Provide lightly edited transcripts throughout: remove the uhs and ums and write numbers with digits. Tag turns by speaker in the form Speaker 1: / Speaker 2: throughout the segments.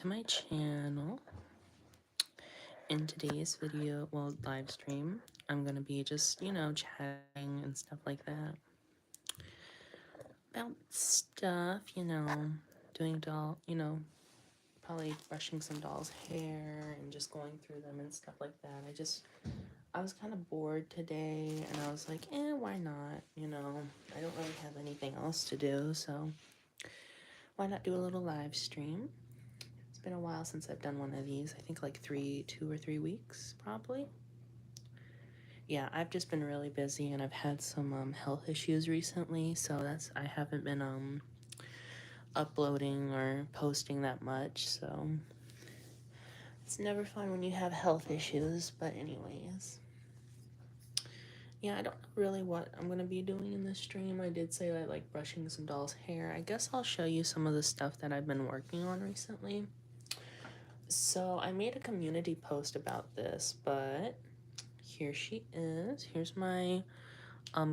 Speaker 1: to my channel. In today's video, well, live stream, I'm gonna be just, chatting and stuff like that. About stuff, doing doll, probably brushing some doll's hair and just going through them and stuff like that. I was kind of bored today and I was like, why not? I don't really have anything else to do, so why not do a little live stream? It's been a while since I've done one of these. I think like 2 or 3 weeks, probably. Yeah, I've just been really busy and I've had some health issues recently, so I haven't been uploading or posting that much, so it's never fun when you have health issues, but anyways. Yeah, I don't know really what I'm gonna be doing in this stream. I did say I like brushing some doll's hair. I guess I'll show you some of the stuff that I've been working on recently. So I made a community post about this, but here she is. Here's my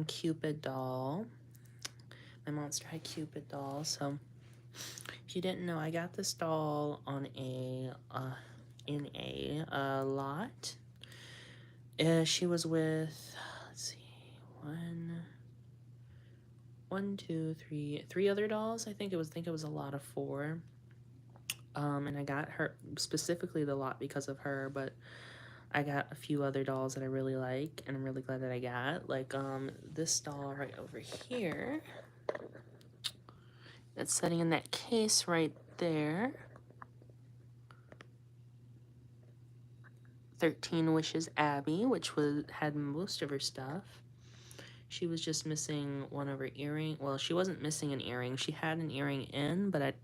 Speaker 1: Cupid doll, my Monster High Cupid doll. So if you didn't know, I got this doll on in a lot. She was with, let's see, three other dolls. I think it was a lot of 4. And I got her specifically the lot because of her, but I got a few other dolls that I really like, and I'm really glad that I got. Like, this doll right over here. That's sitting in that case right there. 13 Wishes Abby, which had most of her stuff. She was just missing one of her earring. Well, she wasn't missing an earring. She had an earring in, but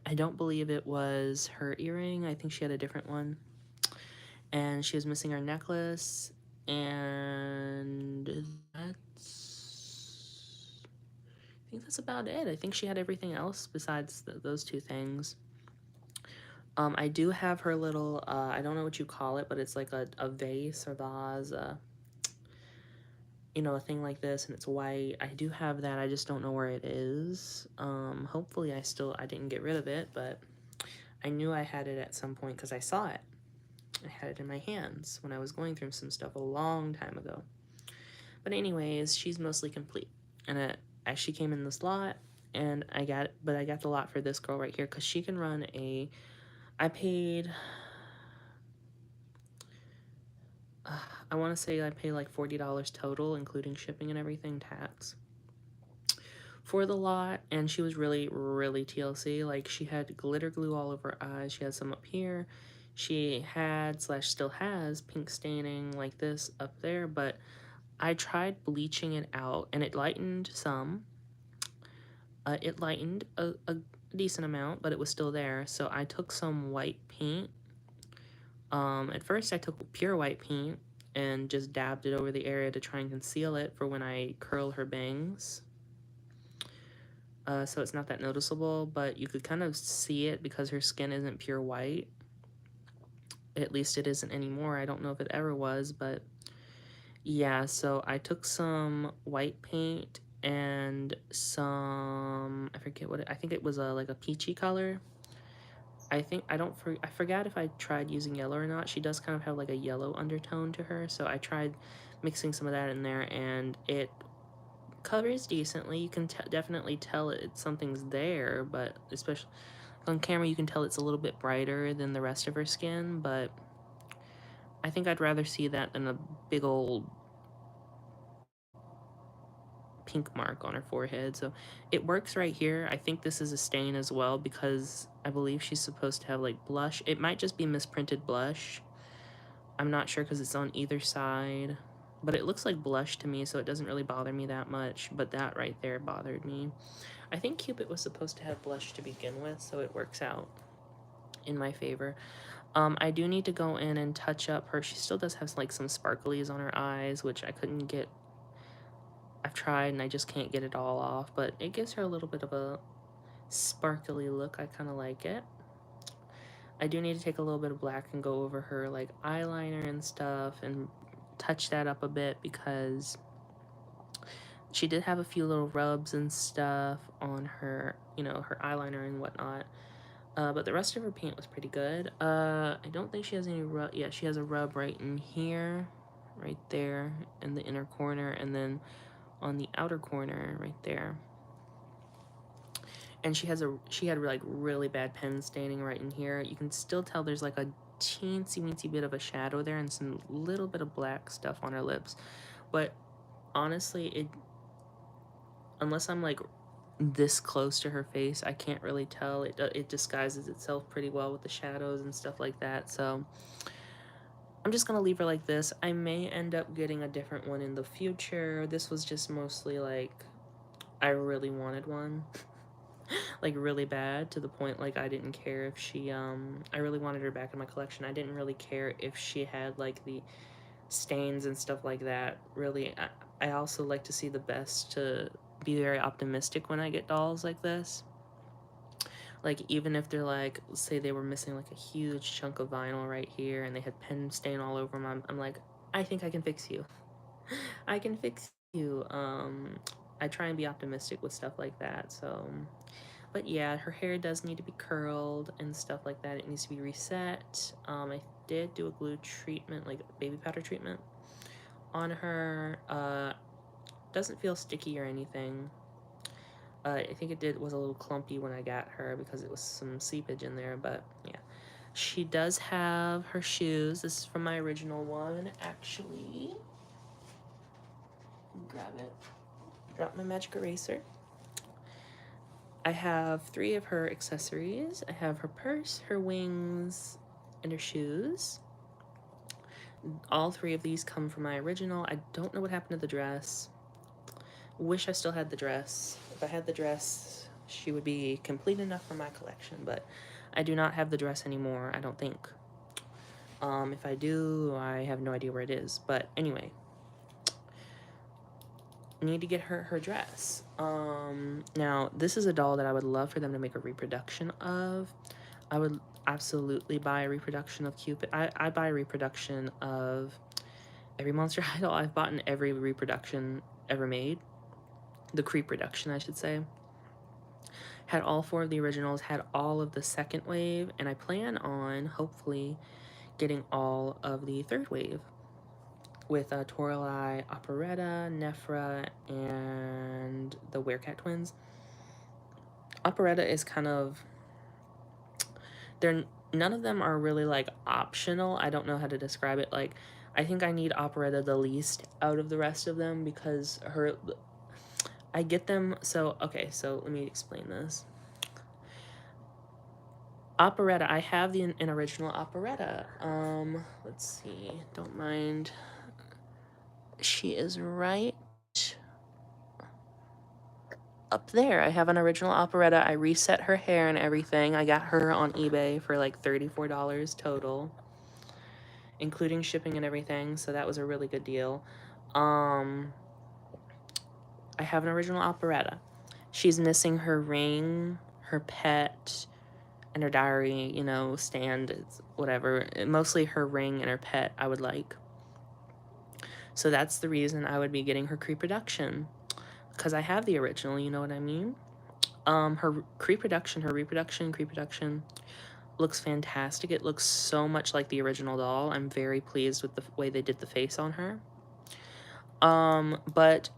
Speaker 1: I don't believe it was her earring. I think she had a different one. And she was missing her necklace, and I think that's about it. I think she had everything else besides those 2 things. I do have her little, I don't know what you call it, but it's like a vase or vase, a thing like this, and it's white. I do have that. I just don't know where it is. Hopefully I didn't get rid of it, but I knew I had it at some point because I saw it. I had it in my hands when I was going through some stuff a long time ago. But anyways, she's mostly complete. And she came in this lot, and I got the lot for this girl right here because she can run I paid, I want to say I paid like $40 total, including shipping and everything, tax, for the lot. And she was really, really TLC. Like, she had glitter glue all over her eyes. She had some up here. She had / still has pink staining like this up there, but I tried bleaching it out and it lightened some. It lightened a decent amount, but it was still there. So I took some white paint. At first I took pure white paint and just dabbed it over the area to try and conceal it for when I curl her bangs. So it's not that noticeable, but you could kind of see it because her skin isn't pure white. At least it isn't anymore. I don't know if it ever was, but yeah, so I took some white paint and some, I forget I think it was like a peachy color. I forgot if I tried using yellow or not. She does kind of have like a yellow undertone to her, so I tried mixing some of that in there, and it covers decently. You can definitely tell something's there, but especially on camera you can tell it's a little bit brighter than the rest of her skin, but I think I'd rather see that than a big old pink mark on her forehead. So it works right here. I think this is a stain as well because I believe she's supposed to have like blush. It might just be misprinted blush. I'm not sure because it's on either side, but it looks like blush to me, so it doesn't really bother me that much, but that right there bothered me. I think Cupid was supposed to have blush to begin with, so it works out in my favor. I do need to go in and touch up her. She still does have like some sparklies on her eyes, which I couldn't get. I've tried and I just can't get it all off, but it gives her a little bit of a sparkly look. I kind of like it. I do need to take a little bit of black and go over her like eyeliner and stuff and touch that up a bit because she did have a few little rubs and stuff on her, her eyeliner and whatnot. But the rest of her paint was pretty good. I don't think she has any rub. Yeah, she has a rub right in here, right there in the inner corner, and then on the outer corner right there. And she had like really bad pen staining right in here. You can still tell there's like a teensy weensy bit of a shadow there and some little bit of black stuff on her lips. But honestly, unless I'm like this close to her face, I can't really tell. It disguises itself pretty well with the shadows and stuff like that. So I'm just gonna leave her like this. I may end up getting a different one in the future. This was just mostly like I really wanted one. Like really bad, to the point like I didn't care if she I really wanted her back in my collection. I didn't really care if she had like the stains and stuff like that. Really, I also like to see the best, to be very optimistic when I get dolls like this. Like, even if they're like, say they were missing like a huge chunk of vinyl right here and they had pen stain all over them, I'm like, I think I can fix you. I can fix you. I try and be optimistic with stuff like that. So, but yeah, her hair does need to be curled and stuff like that. It needs to be reset. I did do a glue treatment, like baby powder treatment on her. Doesn't feel sticky or anything. I think it was a little clumpy when I got her because it was some seepage in there, but yeah. She does have her shoes. This is from my original one, actually. Grab it. Drop my magic eraser. I have 3 of her accessories. I have her purse, her wings, and her shoes. All 3 of these come from my original. I don't know what happened to the dress. Wish I still had the dress. If I had the dress, she would be complete enough for my collection, but I do not have the dress anymore, I don't think. If I do, I have no idea where it is. But anyway, need to get her dress. Now, this is a doll that I would love for them to make a reproduction of. I would absolutely buy a reproduction of Cupid. I buy a reproduction of every Monster High doll. I've bought in every reproduction ever made. The Creep production, I should say. Had all 4 of the originals, had all of the second wave, and I plan on, hopefully, getting all of the third wave with Toralei, Operetta, Nephra, and the Werecat twins. Operetta is kind of... none of them are really, like, optional. I don't know how to describe it. Like, I think I need Operetta the least out of the rest of them because I get them... So, okay, so let me explain this. Operetta, I have an original Operetta. Let's see. Don't mind. She is right up there. I have an original Operetta. I reset her hair and everything. I got her on eBay for like $34 total, including shipping and everything, so that was a really good deal. I have an original Operetta. She's missing her ring, her pet, and her diary, you know, stand, whatever. Mostly her ring and her pet I would like. So that's the reason I would be getting her Creep production, because I have the original, you know what I mean? Her reproduction looks fantastic. It looks so much like the original doll. I'm very pleased with the way they did the face on her. But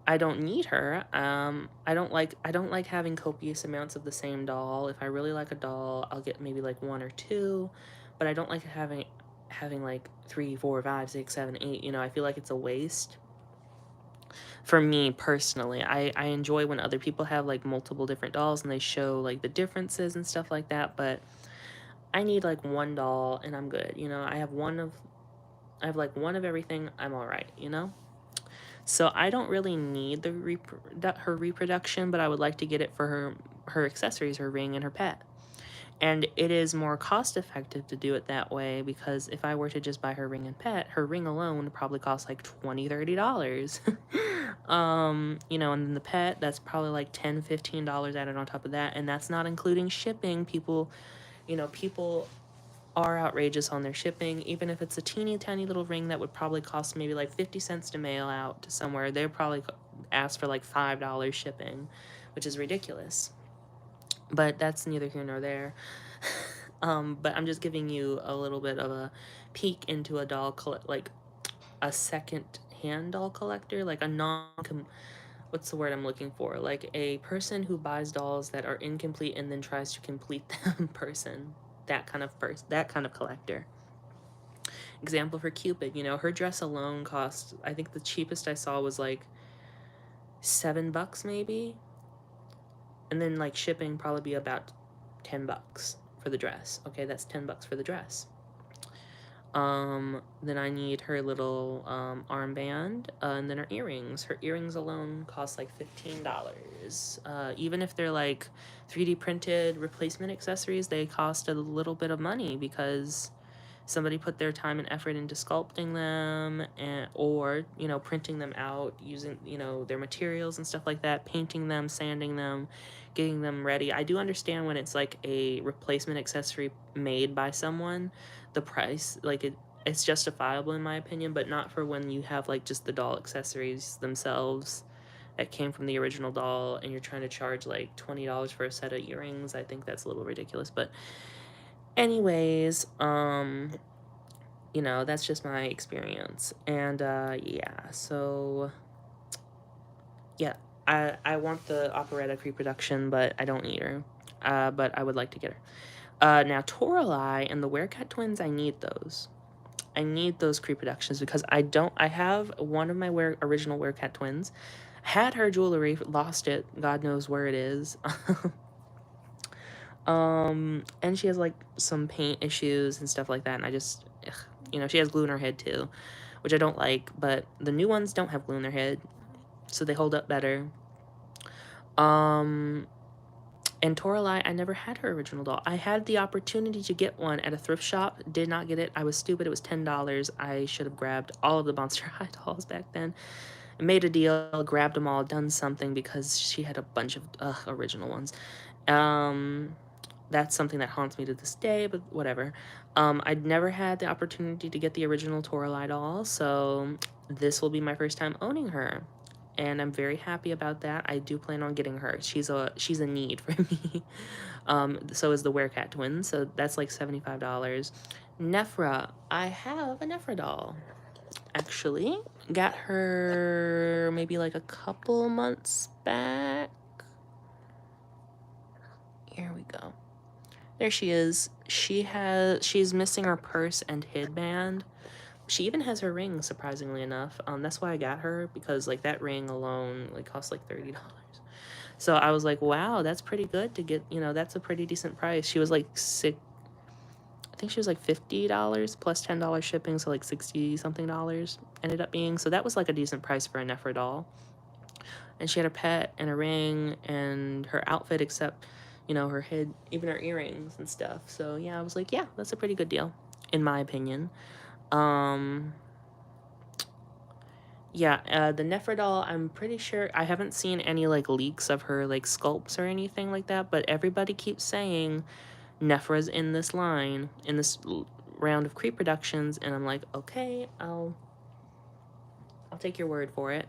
Speaker 1: I don't need her. I don't like having copious amounts of the same doll. If I really like a doll, I'll get maybe like 1 or 2, but I don't like having like 3, 4, 5, 6, 7, 8. You know, I feel like it's a waste. For me personally, I enjoy when other people have like multiple different dolls and they show like the differences and stuff like that, but I need like 1 doll and I'm good. You know, I have like 1 of everything, I'm all right, you know? So I don't really need her reproduction, but I would like to get it for her accessories, her ring and her pet. And it is more cost effective to do it that way, because if I were to just buy her ring and pet, her ring alone would probably cost like $20, $30. You know, and then the pet, that's probably like $10, $15 added on top of that, and that's not including shipping. People are outrageous on their shipping. Even if it's a teeny tiny little ring that would probably cost maybe like 50 cents to mail out to somewhere, they'll probably ask for like $5 shipping, which is ridiculous. but that's neither here nor there. But I'm just giving you a little bit of a peek into a like a second hand doll collector, like a what's the word I'm looking for? Like a person who buys dolls that are incomplete and then tries to complete them person. That kind of collector. Example for Cupid, her dress alone cost, I think the cheapest I saw was like $7 maybe. And then like shipping probably be about $10 for the dress. Okay, that's $10 for the dress. Then I need her little armband, and then her earrings. Her earrings alone cost like $15. Even if they're like 3D printed replacement accessories, they cost a little bit of money because somebody put their time and effort into sculpting them, or printing them out using their materials and stuff like that, painting them, sanding them, getting them ready. I do understand when it's like a replacement accessory made by someone, the price, like it's justifiable in my opinion, but not for when you have like just the doll accessories themselves that came from the original doll and you're trying to charge like $20 for a set of earrings. I think that's a little ridiculous, but anyways, that's just my experience. And yeah, so yeah, I want the operetta reproduction, but I don't need her. But I would like to get her. Now Toralei and the Werecat twins, I need those. I need those reproductions because I have one of my original Werecat twins, had her jewelry, lost it, God knows where it is. And she has like some paint issues and stuff like that, and I just, she has glue in her head too, which I don't like, but the new ones don't have glue in their head, so they hold up better. And Toralei, I never had her original doll. I had the opportunity to get one at a thrift shop, did not get it. I was stupid. It was $10. I should have grabbed all of the Monster High dolls back then. I made a deal, grabbed them all, done something because she had a bunch of original ones. That's something that haunts me to this day, but whatever. I'd never had the opportunity to get the original Toralei doll, so this will be my first time owning her. And I'm very happy about that. I do plan on getting her. She's a need for me. So is the Werecat twins, so that's like $75. Nephra, I have a Nephra doll. Actually, got her maybe like a couple months back. Here we go. There she is. She's missing her purse and headband. She even has her ring, surprisingly enough. That's why I got her, because like that ring alone like costs like $30. So I was like, wow, that's pretty good to get, that's a pretty decent price. She was like I think she was like $50 plus $10 shipping, so like 60 something dollars ended up being. So that was like a decent price for a Nephra doll. And she had a pet and a ring and her outfit, except her head, even her earrings and stuff. So yeah, I was like, yeah, that's a pretty good deal in my opinion. Yeah, the Nephra doll, I'm pretty sure, I haven't seen any like leaks of her like sculpts or anything like that, but everybody keeps saying Nephra's in this line, in this round of Creep productions, and I'm like, okay, I'll take your word for it.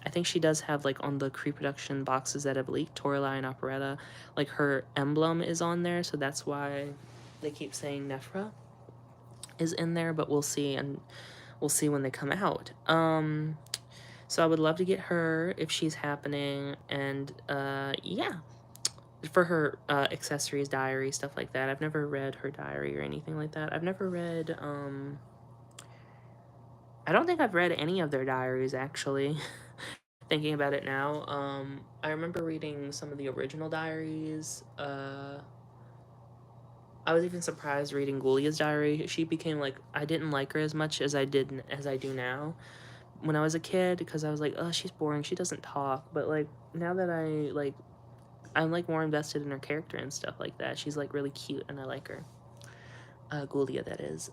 Speaker 1: I think she does have, like, on the Creep-Production boxes that have leaked, Toralei and Operetta, like, her emblem is on there, so that's why they keep saying Nephra is in there, but we'll see, and we'll see when they come out. So I would love to get her if she's happening, and, yeah, for her, accessories, diary, stuff like that. I've never read her diary or anything like that. I've never read, I don't think I've read any of their diaries, actually. Thinking about it now, I remember reading some of the original diaries. I was even surprised reading Gulia's diary. She became like, I didn't like her as much as I do now when I was a kid, because I was like, oh, she's boring, she doesn't talk. But like now that I'm like more invested in her character and stuff like that. She's like really cute and I like her. Gulia, that is.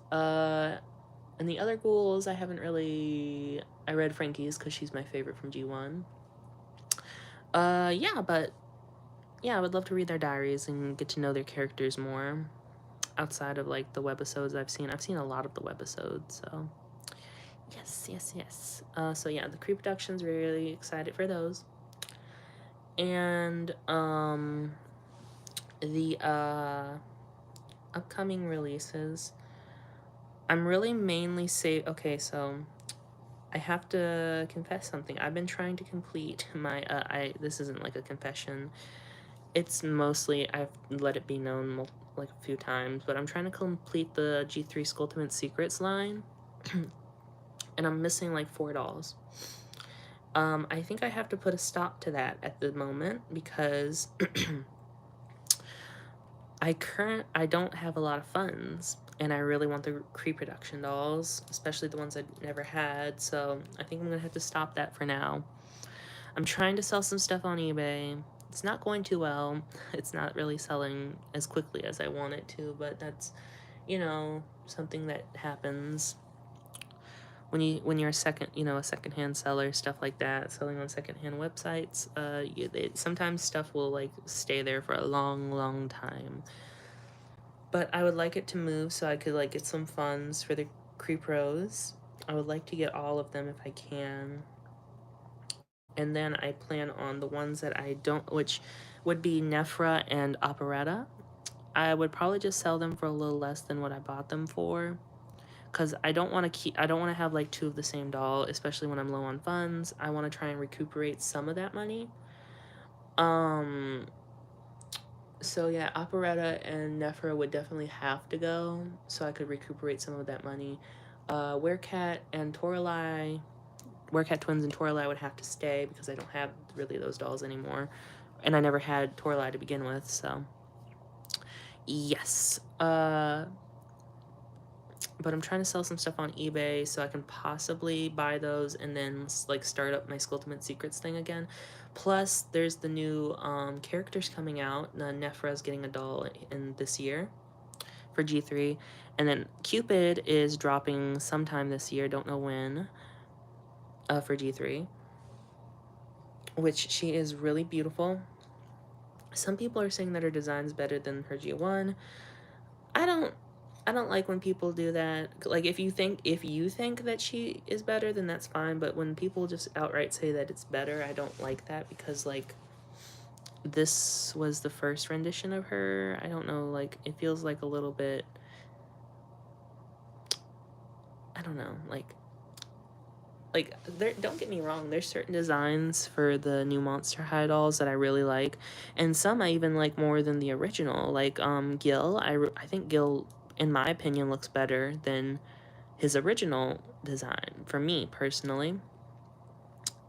Speaker 1: And the other ghouls, I haven't really... I read Frankie's because she's my favorite from G1. Yeah, but... Yeah, I would love to read their diaries and get to know their characters more. Outside of, like, the webisodes I've seen. I've seen a lot of the webisodes, so... Yes. So yeah, the Creep Productions, really excited for those. And, The upcoming releases, I'm really mainly okay, so I have to confess something. I've been trying to complete my this isn't like a confession. It's mostly I've let it be known like a few times, but I'm trying to complete the G3 Skulltimate Secrets line, and I'm missing like 4 dolls. I think I have to put a stop to that at the moment because I don't have a lot of funds, and I really want the pre-production dolls, especially the ones I never had. So I think I'm gonna have to stop that for now. I'm trying to sell some stuff on eBay. It's not going too well. It's not really selling as quickly as I want it to, but that's, something that happens when you're a secondhand seller, stuff like that, selling on secondhand websites. Sometimes stuff will like stay there for a long, long time. But I would like it to move so I could like get some funds for the Creepros. I would like to get all of them if I can. And then I plan on the ones that I don't, which would be Nephra and Operetta. I would probably just sell them for a little less than what I bought them for, because I don't want to have like 2 of the same doll, especially when I'm low on funds. I want to try and recuperate some of that money. So yeah, Operetta and Nephra would definitely have to go so I could recuperate some of that money. Werecat and Toralei, Werecat Twins and Toralei would have to stay because I don't have really those dolls anymore. And I never had Toralei to begin with, so yes. But I'm trying to sell some stuff on eBay so I can possibly buy those and then like start up my Skulltimate Secrets thing again. Plus, there's the new characters coming out. Nephra's getting a doll in this year for G3, and then Cupid is dropping sometime this year. Don't know when. For G3, which she is really beautiful. Some people are saying that her design's better than her G1. I don't like when people do that. Like if you think that she is better, then that's fine, but when people just outright say that it's better, I don't like that because like this was the first rendition of her. I don't know, like it feels like a little bit, I don't know, like there, don't get me wrong, there's certain designs for the new Monster High dolls that I really like, and some I even like more than the original. Like Gil, I think Gil, in my opinion, looks better than his original design for me personally.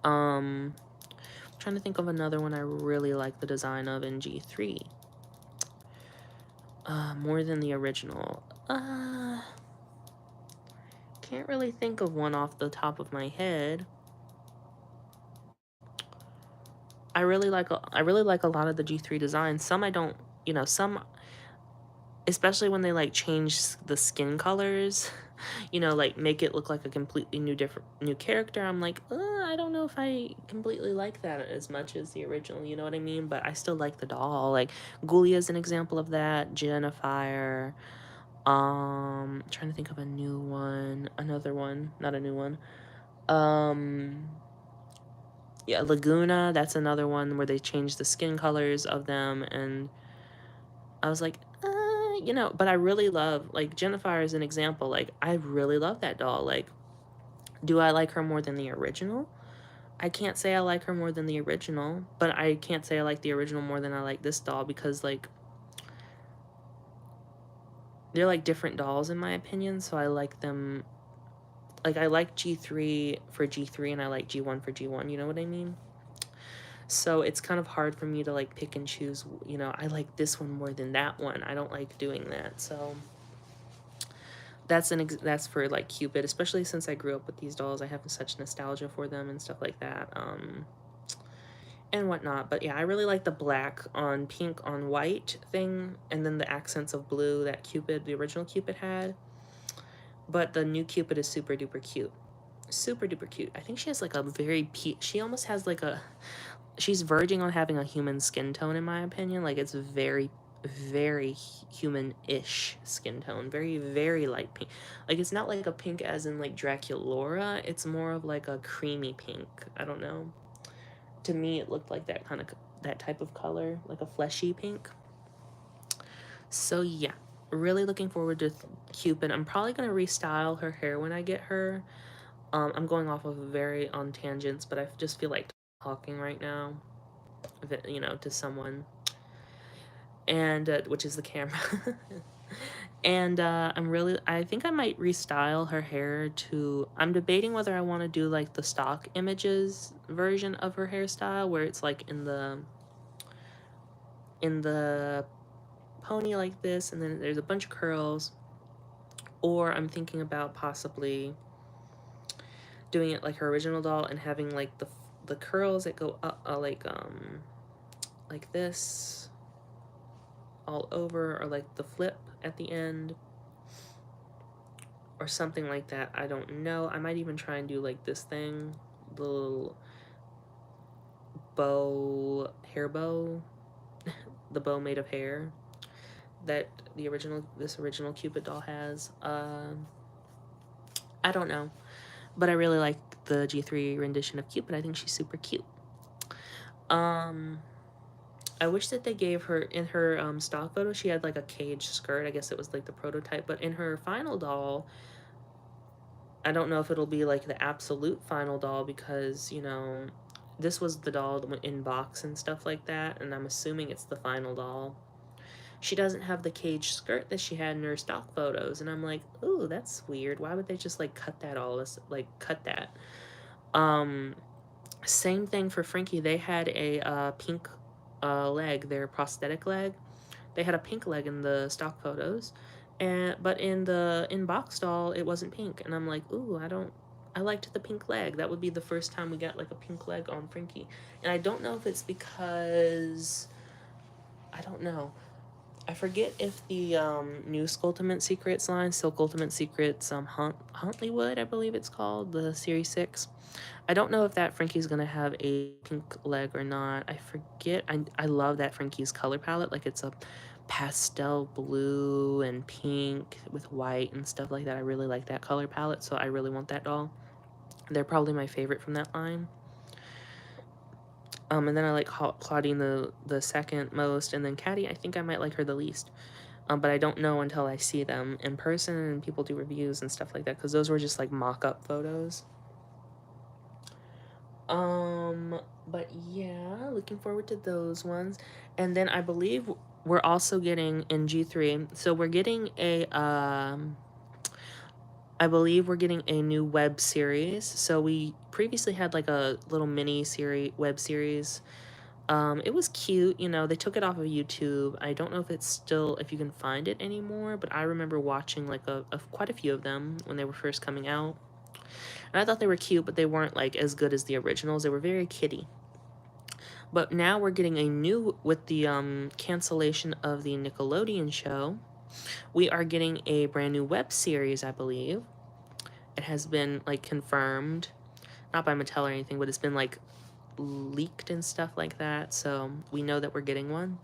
Speaker 1: I'm trying to think of another one I really like the design of in G3. More than the original. Can't really think of one off the top of my head. I really like a lot of the G3 designs. Some I don't, some, especially when they like change the skin colors, like make it look like a completely new character. I'm like, I don't know if I completely like that as much as the original, you know what I mean? But I still like the doll. Like Ghoulia is an example of that. Jennifer. Trying to think of a new one, another one, not a new one. Yeah, Laguna, that's another one where they changed the skin colors of them, and I was like, but I really love, like, Jennifer is an example. Like, I really love that doll. Like, do I like her more than the original? I can't say I like her more than the original, but I can't say I like the original more than I like this doll because, like, they're, like, different dolls in my opinion, so I like them. Like, I like G3 for G3 and I like G1 for G1, you know what I mean? So it's kind of hard for me to like pick and choose, I like this one more than that one. I don't like doing that. So that's for like Cupid, especially since I grew up with these dolls. I have such nostalgia for them and stuff like that. And whatnot. But yeah, I really like the black on pink on white thing, and then the accents of blue that the original Cupid had. But the new Cupid is super duper cute. Super duper cute. I think she has like a she almost has like she's verging on having a human skin tone in my opinion. Like it's very, very human-ish skin tone. Very, very light pink. Like it's not like a pink as in like Draculaura. It's more of like a creamy pink. I don't know. To me, it looked like that type of color, like a fleshy pink. So yeah, really looking forward to Cupid. I'm probably gonna restyle her hair when I get her. I'm going off of very on tangents, but I just feel like talking right now, to someone, and which is the camera. And I think I might restyle her hair to. I'm debating whether I want to do like the stock images version of her hairstyle, where it's like in the pony like this, and then there's a bunch of curls, or I'm thinking about possibly doing it like her original doll and having like the curls that go up like this all over, or like the flip at the end, or something like that. I don't know. I might even try and do like this thing, the little hair bow, the bow made of hair that this original Cupid doll has. I don't know, but I really like the G3 rendition of Cupid. I think she's super cute. I wish that they gave her, in her stock photo, she had like a cage skirt. I guess it was like the prototype, but in her final doll, I don't know if it'll be like the absolute final doll, because this was the doll in box and stuff like that, and I'm assuming it's the final doll. She doesn't have the cage skirt that she had in her stock photos, and I'm like, ooh, that's weird. Why would they just like cut that? Um, Same thing for Frankie. They had a pink leg, their prosthetic leg. They had a pink leg in the stock photos, but in the in-box doll, it wasn't pink. And I'm like, ooh, I liked the pink leg. That would be the first time we got like a pink leg on Frankie. And I don't know if it's because, I don't know. I forget if the new Ultimate Secrets line, Silk Ultimate Secrets, Huntleywood, I believe it's called, the Series 6. I don't know if that Frankie's gonna have a pink leg or not. I forget. I love that Frankie's color palette. Like, it's a pastel blue and pink with white and stuff like that. I really like that color palette, so I really want that doll. They're probably my favorite from that line. And then I like Claudine the second most, and then Caddy, I think I might like her the least. But I don't know until I see them in person and people do reviews and stuff like that, because those were just like mock-up photos. But yeah, looking forward to those ones. And then I believe we're also getting in G3, so we're getting I believe we're getting a new web series. So we previously had like a little mini web series. It was cute, they took it off of YouTube. I don't know if you can find it anymore, but I remember watching like quite a few of them when they were first coming out. And I thought they were cute, but they weren't like as good as the originals. They were very kiddie. But now we're getting a new, with the cancellation of the Nickelodeon show, we are getting a brand new web series, I believe. It has been like confirmed, not by Mattel or anything, but it's been like leaked and stuff like that. So we know that we're getting one.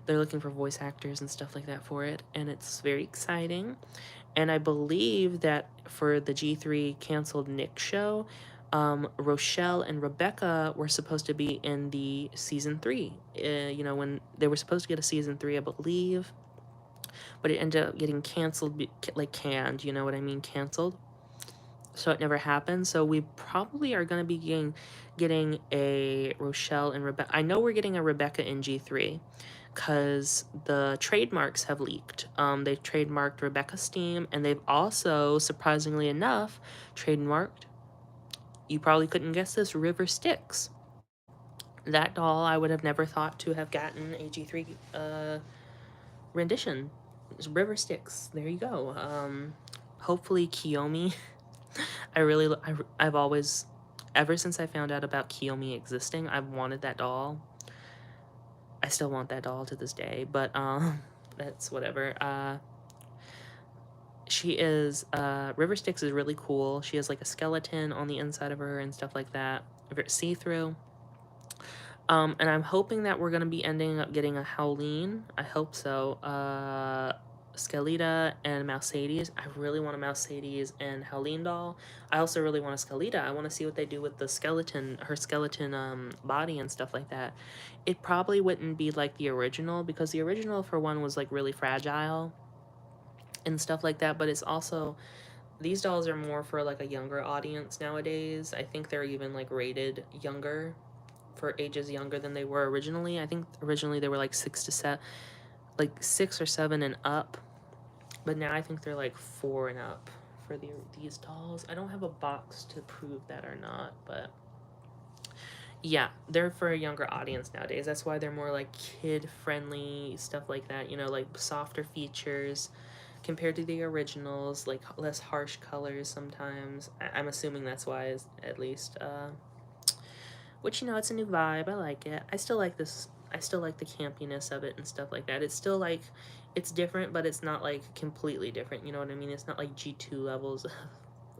Speaker 1: They're looking for voice actors and stuff like that for it, and it's very exciting. And I believe that for the G3 canceled Nick show, Rochelle and Rebecca were supposed to be in the season 3. When they were supposed to get a season 3, I believe, but it ended up getting canceled, like canned. You know what I mean, canceled. So it never happened. So we probably are going to be getting a Rochelle and Rebecca. I know we're getting a Rebecca in G3 because the trademarks have leaked. They've trademarked Rebecca Steam, and they've also, surprisingly enough, trademarked, you probably couldn't guess this, River Styx. That doll I would have never thought to have gotten a G3 rendition. It's River Styx. There you go. Hopefully Kiyomi. I've always, ever since I found out about Kiyomi existing, I've wanted that doll. I still want that doll to this day, but that's whatever. She is, River Styx is really cool. She has like a skeleton on the inside of her and stuff like that. See-through. And I'm hoping that we're gonna be ending up getting a Howleen. I hope so. Skelita and Mercedes. I really want a Mercedes and Helene doll. I also really want a Skelita. I want to see what they do with the skeleton, her skeleton body and stuff like that. It probably wouldn't be like the original, because the original for one was like really fragile and stuff like that, but it's also, these dolls are more for like a younger audience nowadays. I think they're even like rated younger, for ages younger than they were originally. I think originally they were like 6 to 7, like 6 or 7 and up, but now I think they're like 4 and up for these dolls. I don't have a box to prove that or not, but yeah, they're for a younger audience nowadays. That's why they're more like kid friendly, stuff like that, you know, like softer features compared to the originals, like less harsh colors sometimes. I'm assuming that's why, at least. Which, you know, it's a new vibe. I like it. I still like this. I still like the campiness of it and stuff like that. It's still like, it's different, but it's not like completely different. You know what I mean? It's not like G2 levels of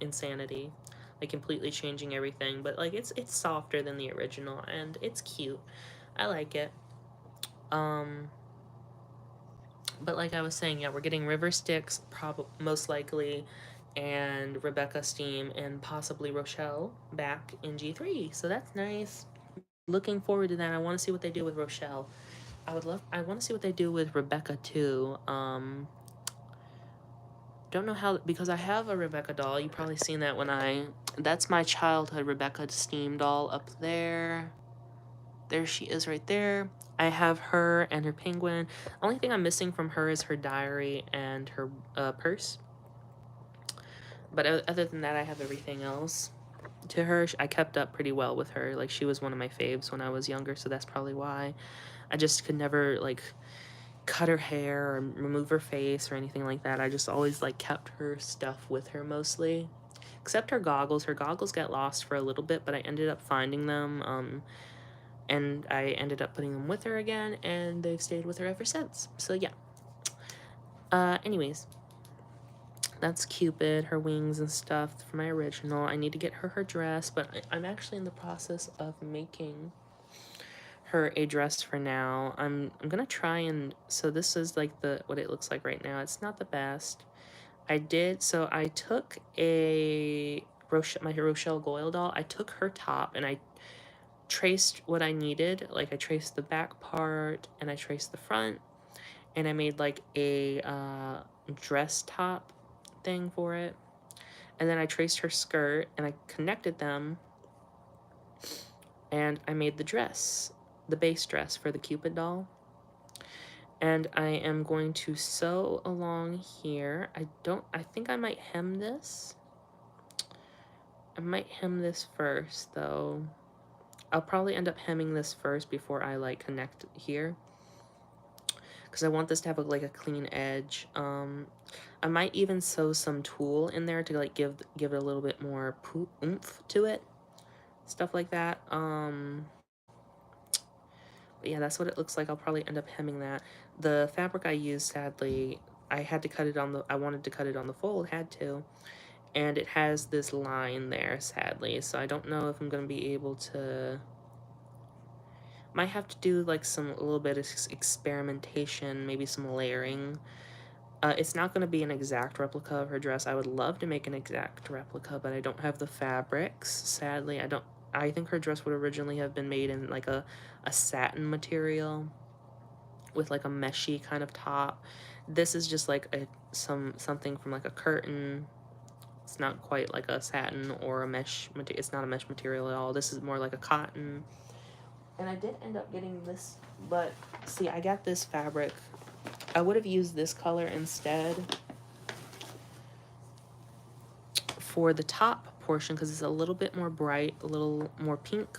Speaker 1: insanity, like completely changing everything. But like it's softer than the original, and it's cute. I like it. Um, but like I was saying, yeah, we're getting River Styx, most likely, and Rebecca Steam, and possibly Rochelle back in G3. So that's nice. Looking forward to that. I want to see what they do with Rochelle. I want to see what they do with Rebecca too. Don't know how, because I have a Rebecca doll. You've probably seen that that's my childhood Rebecca Steam doll up there. There she is right there. I have her and her penguin. Only thing I'm missing from her is her diary and her purse. But other than that, I have everything else. To her, I kept up pretty well with her. Like, she was one of my faves when I was younger, so that's probably why. I just could never, like, cut her hair or remove her face or anything like that. I just always, like, kept her stuff with her mostly. Except her goggles. Her goggles got lost for a little bit, but I ended up finding them. And I ended up putting them with her again, and they've stayed with her ever since. So, yeah. Anyways. That's Cupid, her wings and stuff for my original. I need to get her dress, but I'm actually in the process of making her a dress for now. I'm gonna try and, so this is like what it looks like right now. It's not the best. I took my Rochelle Goyle doll. I took her top and I traced what I needed. Like, I traced the back part and I traced the front, and I made like a dress top thing for it. And then I traced her skirt and I connected them, and I made the dress, the base dress for the Cupid doll. And I am going to sew along here. I think I might hem this. I might hem this first though. I'll probably end up hemming this first before I like connect here, because I want this to have like a clean edge. I might even sew some tulle in there to like give it a little bit more oomph to it, stuff like that. But yeah, that's what it looks like. I'll probably end up hemming that. The fabric I used, sadly, I wanted to cut it on the fold, had to. And it has this line there, sadly. So I don't know if I'm going to be able to... Might have to do like a little bit of experimentation, maybe some layering. It's not going to be an exact replica of her dress. I would love to make an exact replica, but I don't have the fabrics. Sadly, I think her dress would originally have been made in like a satin material with like a meshy kind of top. This is just like something from like a curtain. It's not quite like a satin or a mesh material. It's not a mesh material at all. This is more like a cotton. And I did end up getting this, but see, I got this fabric. I would have used this color instead for the top portion because it's a little bit more bright, a little more pink.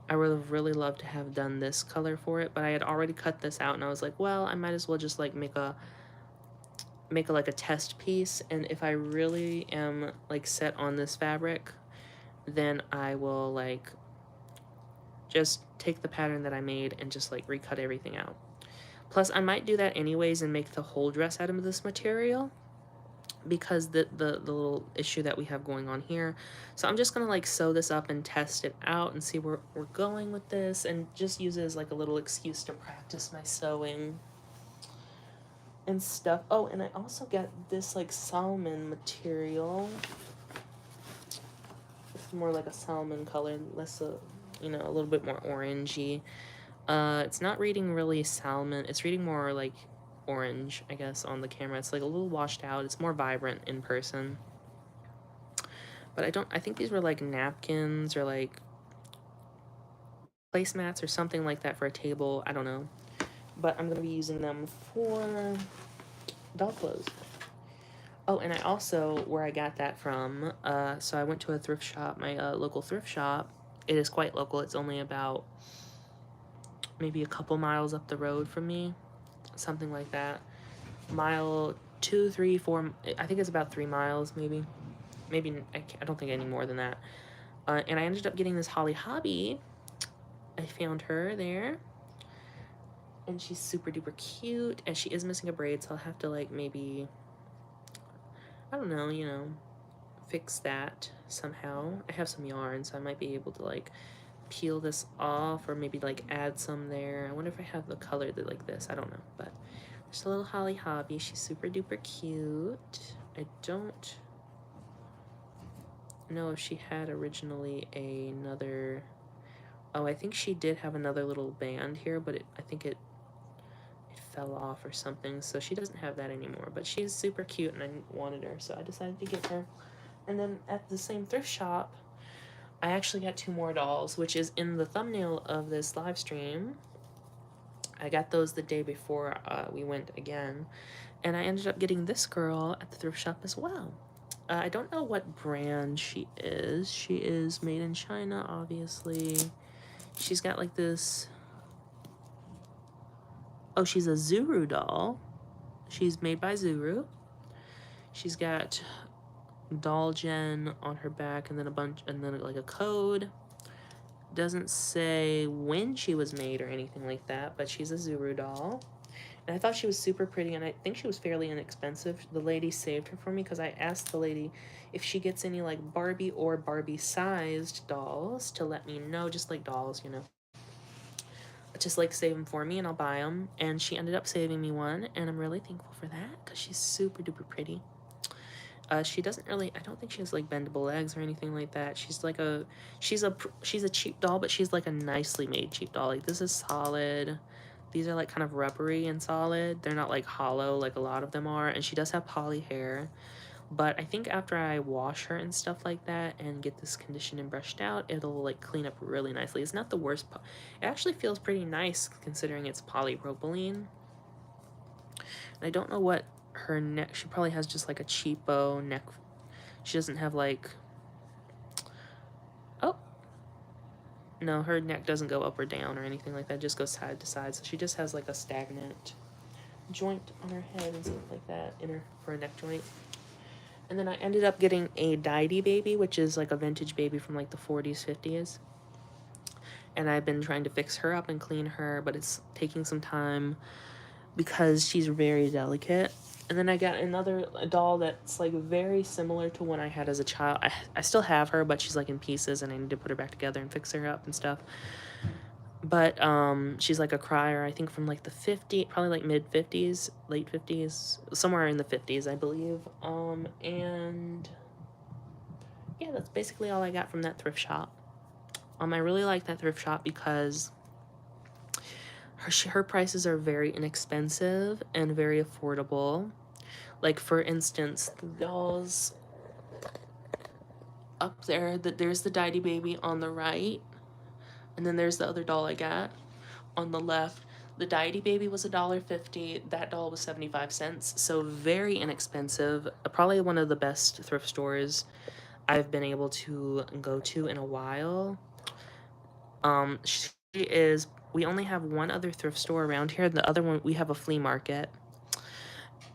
Speaker 1: I would have really loved to have done this color for it, but I had already cut this out, and I was like, well, I might as well just like make a like a test piece, and if I really am like set on this fabric, then I will like just take the pattern that I made and just like recut everything out. Plus, I might do that anyways and make the whole dress out of this material, because the little issue that we have going on here. So I'm just gonna like sew this up and test it out and see where we're going with this, and just use it as like a little excuse to practice my sewing. and stuff. Oh, and I also got this like salmon material. It's more like a salmon color, less a little bit more orangey. It's not reading really salmon. It's reading more like orange, I guess, on the camera. It's like a little washed out. It's more vibrant in person. But I think these were like napkins or like placemats or something like that for a table. I don't know. But I'm going to be using them for doll clothes. Oh, and I also, where I got that from, so I went to a thrift shop, my local thrift shop. It is quite local. It's only about maybe a couple miles up the road from me, something like that. Mile 2, 3, 4, I think it's about 3 miles, maybe. I don't think any more than that. And I ended up getting this Holly Hobby. I found her there. And she's super duper cute. And she is missing a braid, so I'll have to, like, maybe, I don't know, fix that somehow. I have some yarn, so I might be able to, like, peel this off or maybe, like, add some there. I wonder if I have the color that, like this. I don't know. But there's a little Holly Hobby. She's super duper cute. I don't know if she had originally another... Oh, I think she did have another little band here, but I think it fell off or something, so she doesn't have that anymore. But she's super cute, and I wanted her, so I decided to get her. And then at the same thrift shop, I actually got 2 more dolls, which is in the thumbnail of this live stream. I got those the day before we went again, and I ended up getting this girl at the thrift shop as well. I don't know what brand she is. She is made in China, obviously. She's got like this... Oh, she's a Zuru doll. She's made by Zuru. She's got doll gen on her back and then like a code. Doesn't say when she was made or anything like that, but she's a Zuru doll. And I thought she was super pretty, and I think she was fairly inexpensive. The lady saved her for me because I asked the lady if she gets any like Barbie or Barbie-sized dolls to let me know, just like dolls, just like save them for me and I'll buy them. And she ended up saving me one, and I'm really thankful for that because she's super duper pretty. She doesn't really, I don't think she has like bendable legs or anything like that. She's a cheap doll, but she's like a nicely made cheap doll. Like, this is solid. These are like kind of rubbery and solid. They're not like hollow like a lot of them are. And she does have poly hair. But I think after I wash her and stuff like that and get this conditioned and brushed out, it'll like clean up really nicely. It's not the worst. It actually feels pretty nice considering it's polypropylene. And I don't know what her neck, she probably has just like a cheapo neck. She doesn't have like, oh, no, her neck doesn't go up or down or anything like that. It just goes side to side. So she just has like a stagnant joint on her head and stuff like that for a neck joint. And then I ended up getting a Didi baby, which is like a vintage baby from like the 40s, 50s. And I've been trying to fix her up and clean her, but it's taking some time because she's very delicate. And then I got a doll that's like very similar to one I had as a child. I still have her, but she's like in pieces, and I need to put her back together and fix her up and stuff. But she's like a crier, I think from like the 50s, probably like mid 50s, late 50s, somewhere in the 50s, I believe. And yeah, that's basically all I got from that thrift shop. I really like that thrift shop because her prices are very inexpensive and very affordable. Like, for instance, the dolls up there, there's the Didi baby on the right, and then there's the other doll I got on the left. The Didi baby was $1.50. That doll was 75 cents. So very inexpensive. Probably one of the best thrift stores I've been able to go to in a while. We only have one other thrift store around here. The other one, we have a flea market.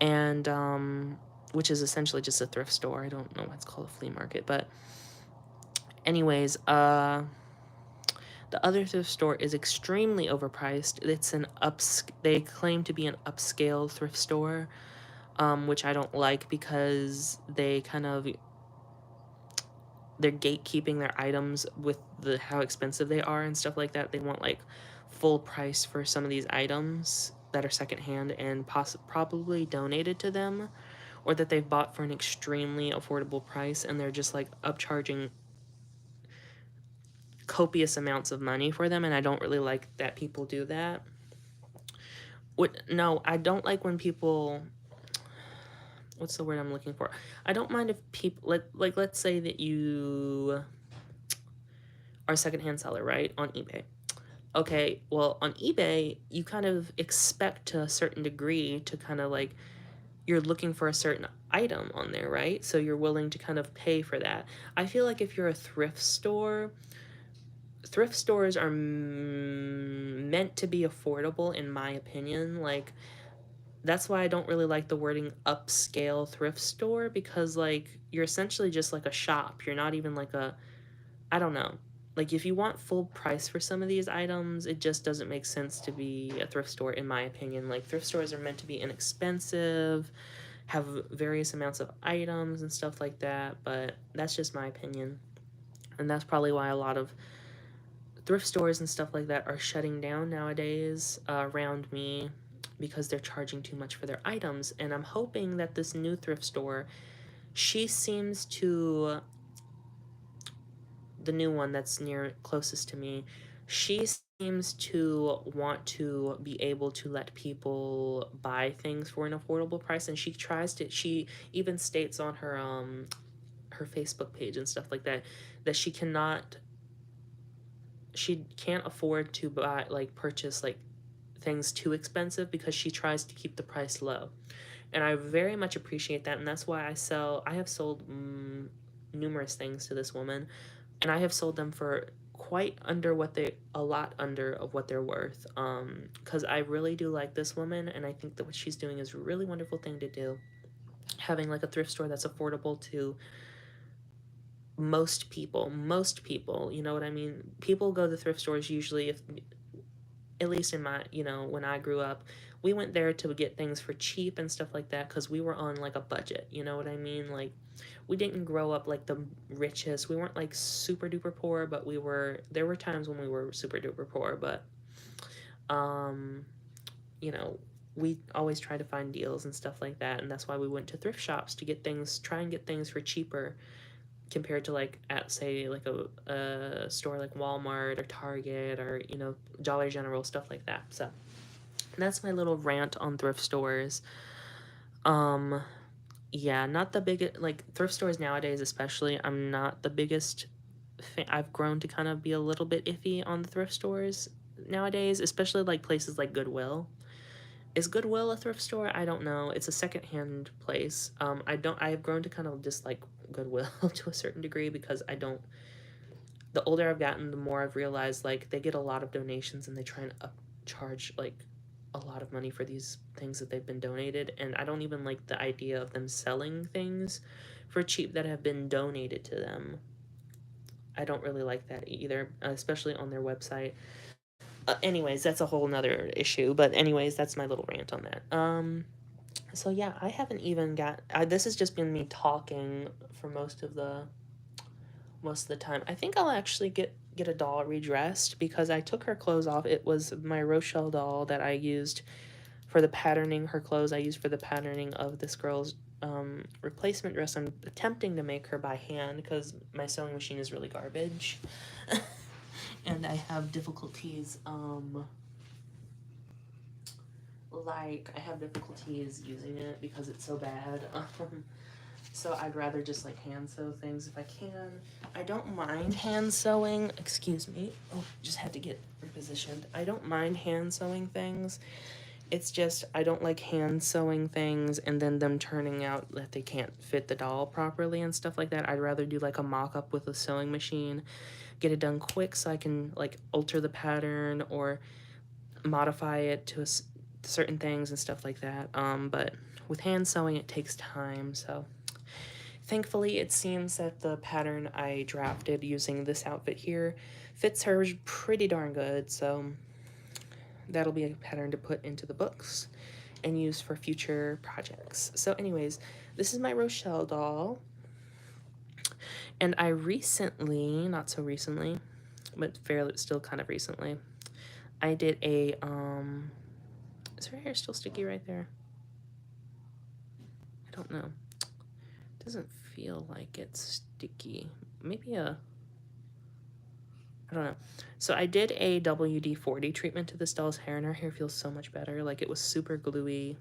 Speaker 1: And, which is essentially just a thrift store. I don't know why it's called a flea market, but anyways, the other thrift store is extremely overpriced. They claim to be an upscale thrift store, which I don't like because they're gatekeeping their items with how expensive they are and stuff like that. They want like full price for some of these items, that are secondhand and probably donated to them, or that they've bought for an extremely affordable price and they're just like upcharging copious amounts of money for them, and I don't really like that people do that. No, I don't like when people, what's the word I'm looking for? I don't mind if people, like let's say that you are a secondhand seller, right, on eBay. Okay, well, on eBay, you kind of expect to a certain degree to kind of like, you're looking for a certain item on there, right? So you're willing to kind of pay for that. I feel like if you're a thrift store, thrift stores are meant to be affordable, in my opinion. Like, that's why I don't really like the wording upscale thrift store, because like you're essentially just like a shop. You're not even like a, I don't know. Like, if you want full price for some of these items, it just doesn't make sense to be a thrift store, in my opinion. Like, thrift stores are meant to be inexpensive, have various amounts of items and stuff like that, but that's just my opinion. And that's probably why a lot of thrift stores and stuff like that are shutting down nowadays around me, because they're charging too much for their items. And I'm hoping that this new thrift store, she seems to, the new one that's near closest to me, she seems to want to be able to let people buy things for an affordable price, and she even states on her Facebook page and stuff like that, that she can't afford to buy, like, purchase like things too expensive, because she tries to keep the price low. And I very much appreciate that, and that's why I have sold numerous things to this woman, and I have sold them for quite under a lot under of what they're worth, because I really do like this woman, and I think that what she's doing is a really wonderful thing to do, having like a thrift store that's affordable to most people, you know what I mean? People go to thrift stores usually, if at least in my, when I grew up, we went there to get things for cheap and stuff like that, because we were on like a budget, you know what I mean? Like, we didn't grow up like the richest. We weren't like super duper poor, but there were times when we were super duper poor, but um you know, we always try to find deals and stuff like that, and that's why we went to thrift shops to try and get things for cheaper, compared to like at, say, like a store like Walmart or Target or, Dollar General, stuff like that. So that's my little rant on thrift stores. um yeah, not the biggest, like, thrift stores nowadays, especially, I'm not the biggest fan. I've grown to kind of be a little bit iffy on the thrift stores nowadays, especially like places like Goodwill. Is Goodwill a thrift store? I don't know. It's a secondhand place. I've grown to kind of dislike Goodwill to a certain degree, because I don't, the older I've gotten, the more I've realized, like, they get a lot of donations and they try and upcharge, like, a lot of money for these things that they've been donated. And I don't even like the idea of them selling things for cheap that have been donated to them. I don't really like that either, especially on their website. Anyways, that's a whole nother issue. But anyways, that's my little rant on that. So yeah, I haven't even got. This has just been me talking for most of the time. I think I'll actually get a doll redressed, because I took her clothes off. It was my Rochelle doll that I used for the patterning. Her clothes I used for the patterning of this girl's replacement dress. I'm attempting to make her by hand, because my sewing machine is really garbage. And I have difficulties, I have difficulties using it because it's so bad. So I'd rather just like hand sew things if I can. I don't mind hand sewing. Excuse me. Oh, just had to get repositioned. I don't mind hand sewing things. It's just I don't like hand sewing things and then them turning out that they can't fit the doll properly and stuff like that. I'd rather do like a mock-up with a sewing machine, get it done quick so I can like alter the pattern or modify it to certain things and stuff like that. But with hand sewing, it takes time. So thankfully, it seems that the pattern I drafted using this outfit here fits her pretty darn good. So that'll be a pattern to put into the books and use for future projects. So anyways, this is my Rochelle doll. And I recently, not so recently, but fairly still kind of recently, I did a Is her hair still sticky right there? I don't know. It doesn't feel like it's sticky. Maybe I don't know. So I did a WD-40 treatment to this doll's hair, and her hair feels so much better. Like, it was super gluey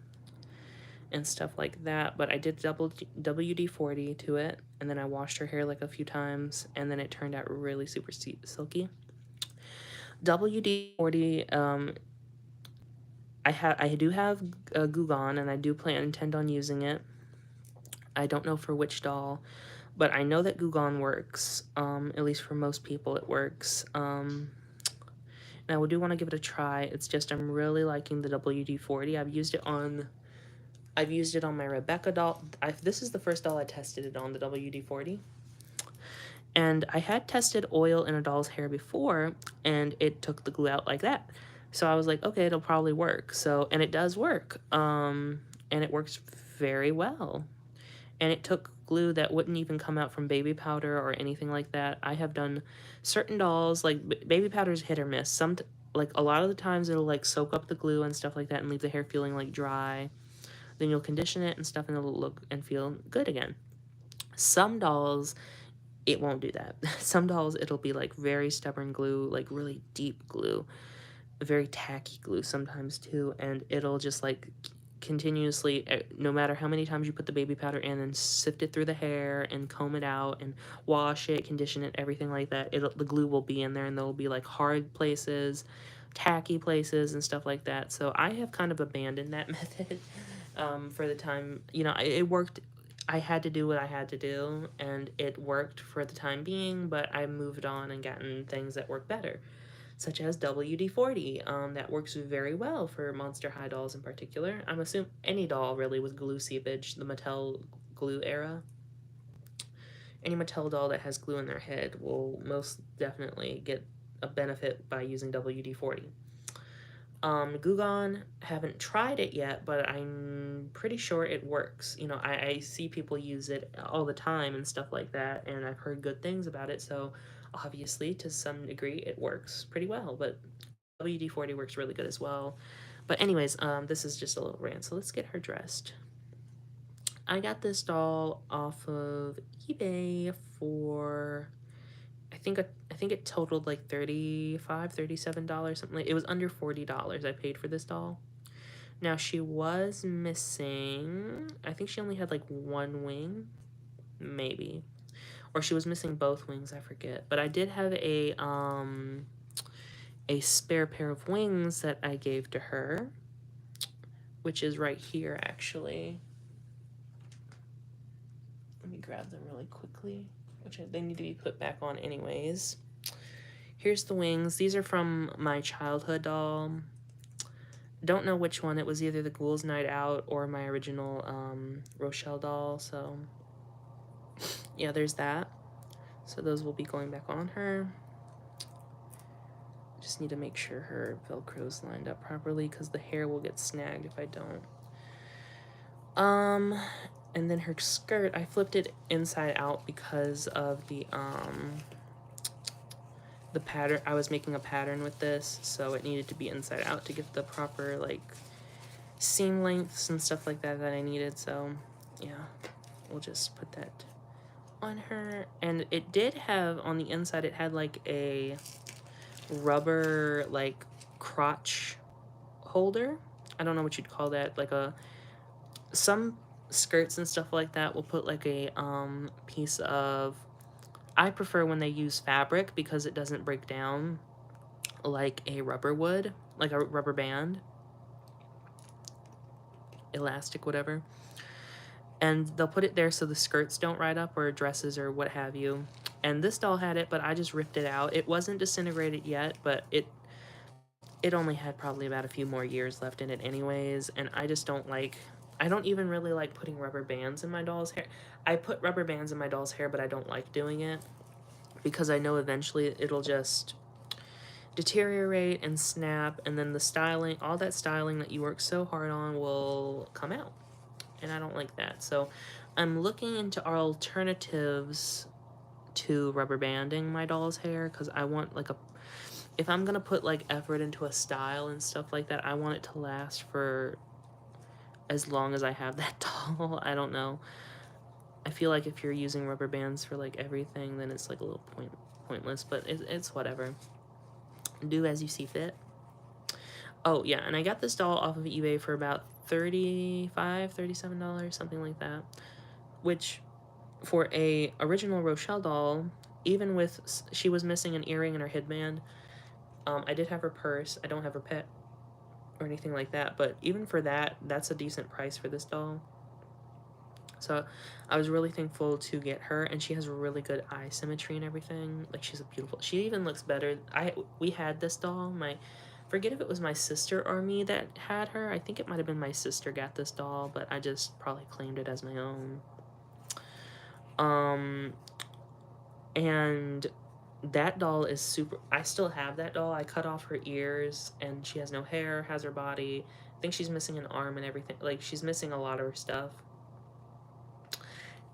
Speaker 1: and stuff like that, but I did WD-40 to it, and then I washed her hair like a few times, and then it turned out really super silky. WD-40, I do have Goo Gone, and I do intend on using it. I don't know for which doll, but I know that Goo Gone works. At least for most people, it works. And I do want to give it a try. It's just I'm really liking the WD-40. I've used it on my Rebecca doll. This is the first doll I tested it on, the WD-40. And I had tested oil in a doll's hair before, and it took the glue out like that. So I was like, okay, it'll probably work. And it does work. And it works very well. And it took glue that wouldn't even come out from baby powder or anything like that. I have done certain dolls, like baby powder's hit or miss. Like a lot of the times it'll like soak up the glue and stuff like that and leave the hair feeling like dry. Then you'll condition it and stuff and it'll look and feel good again. Some dolls, it won't do that. Some dolls, it'll be like very stubborn glue, like really deep glue, very tacky glue sometimes too, and it'll just like continuously, no matter how many times you put the baby powder in and sift it through the hair and comb it out and wash it, condition it, everything like that, the glue will be in there, and there'll be like hard places, tacky places and stuff like that. So I have kind of abandoned that method for the time. It worked. I had to do what I had to do, and it worked for the time being, but I moved on and gotten things that work better, such as WD-40. That works very well for Monster High dolls in particular. I'm assuming any doll really with glue seepage, the Mattel glue era. Any Mattel doll that has glue in their head will most definitely get a benefit by using WD-40. Goo Gone, haven't tried it yet, but I'm pretty sure it works. I see people use it all the time and stuff like that, and I've heard good things about it, so obviously, to some degree, it works pretty well, but WD-40 works really good as well. But anyways, this is just a little rant, so let's get her dressed. I got this doll off of eBay for, I think it totaled like $35, $37, something like. It was under $40 I paid for this doll. Now, she was missing, I think she only had like one wing, maybe. Or she was missing both wings, I forget. But I did have a spare pair of wings that I gave to her, which is right here, actually. Let me grab them really quickly, they need to be put back on anyways. Here's the wings. These are from my childhood doll. Don't know which one. It was either the Ghouls Night Out or my original Rochelle doll. So yeah, there's that. So those will be going back on her. Just need to make sure her Velcro's lined up properly because the hair will get snagged if I don't. And then her skirt, I flipped it inside out because of the pattern. I was making a pattern with this, so it needed to be inside out to get the proper like seam lengths and stuff like that I needed. So yeah, we'll just put that on her. And it did have on the inside, it had like a rubber like crotch holder. I don't know what you'd call that. Like some skirts and stuff like that will put like a piece of, I prefer when they use fabric because it doesn't break down like a rubber would, like a rubber band, elastic, whatever. And they'll put it there so the skirts don't ride up, or dresses or what have you. And this doll had it, but I just ripped it out. It wasn't disintegrated yet, but it only had probably about a few more years left in it anyways. And I just don't even really like putting rubber bands in my doll's hair. I put rubber bands in my doll's hair, but I don't like doing it because I know eventually it'll just deteriorate and snap, and then the styling, all that styling that you work so hard on will come out, and I don't like that. So I'm looking into alternatives to rubber banding my doll's hair because I want like if I'm gonna put like effort into a style and stuff like that, I want it to last for as long as I have that doll. I don't know. I feel like if you're using rubber bands for like everything, then it's like a little pointless, but it's whatever. Do as you see fit. Oh yeah, and I got this doll off of eBay for about $37, something like that, which for a original Rochelle doll, even with she was missing an earring and her headband. I did have her purse. I don't have her pet or anything like that, but even for that, that's a decent price for this doll. So I was really thankful to get her, and she has really good eye symmetry and everything. Like, she's a beautiful, she even looks better. We had this doll, forget if it was my sister or me that had her. I think it might have been my sister got this doll, but I just probably claimed it as my own. And that doll is super, I still have that doll. I cut off her ears, and she has no hair, has her body. I think she's missing an arm and everything. Like, she's missing a lot of her stuff.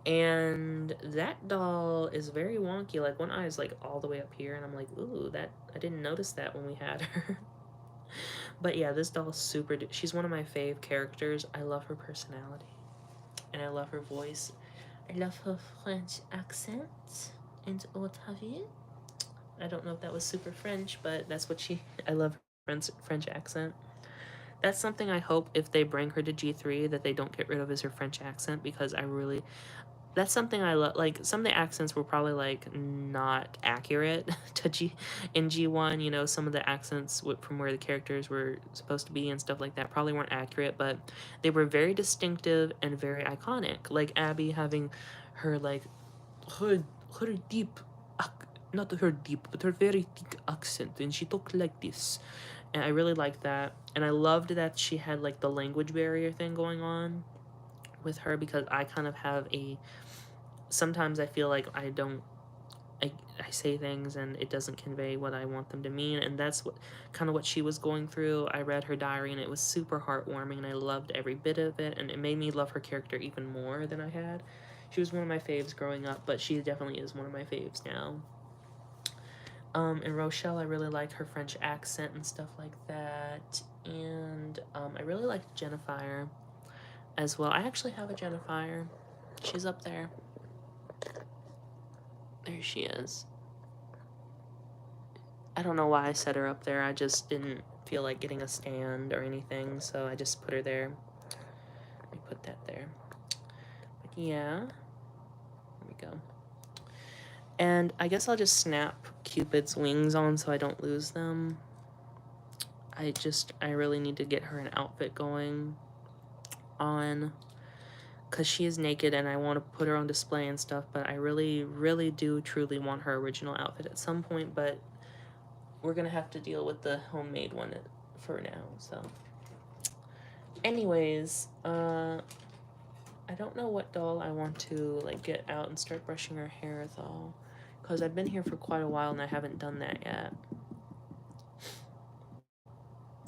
Speaker 1: And that doll is very wonky. Like, one eye is like all the way up here, and I'm like, ooh, that, I didn't notice that when we had her. But yeah, this doll is super, she's one of my fave characters. I love her personality, and I love her voice. I love her French accent, and what have you. I don't know if that was super French, but that's what I love her French accent. That's something I hope if they bring her to G3 that they don't get rid of, is her French accent, because that's something I love. Like, some of the accents were probably like not accurate to in G1. You know, some of the accents from where the characters were supposed to be and stuff like that probably weren't accurate, but they were very distinctive and very iconic. Like Abby having her like her her deep, not her deep, but her very thick accent, and she talked like this, and I really liked that. And I loved that she had like the language barrier thing going on with her, because I kind of have sometimes I feel like I say things and it doesn't convey what I want them to mean, and that's what she was going through. I read her diary, and it was super heartwarming, and I loved every bit of it, and it made me love her character even more than I had. She was one of my faves growing up, but she definitely is one of my faves now. And Rochelle, I really like her French accent and stuff like that, and I really liked Jennifer as well. I actually have a Jennifer. She's up there. There she is. I don't know why I set her up there. I just didn't feel like getting a stand or anything, so I just put her there. Let me put that there. But yeah. There we go. And I guess I'll just snap Cupid's wings on so I don't lose them. I really need to get her an outfit going on, because she is naked and I want to put her on display and stuff, but I really, really do truly want her original outfit at some point, but we're gonna have to deal with the homemade one for now. So anyways, I don't know what doll I want to like get out and start brushing her hair though, because I've been here for quite a while and I haven't done that yet.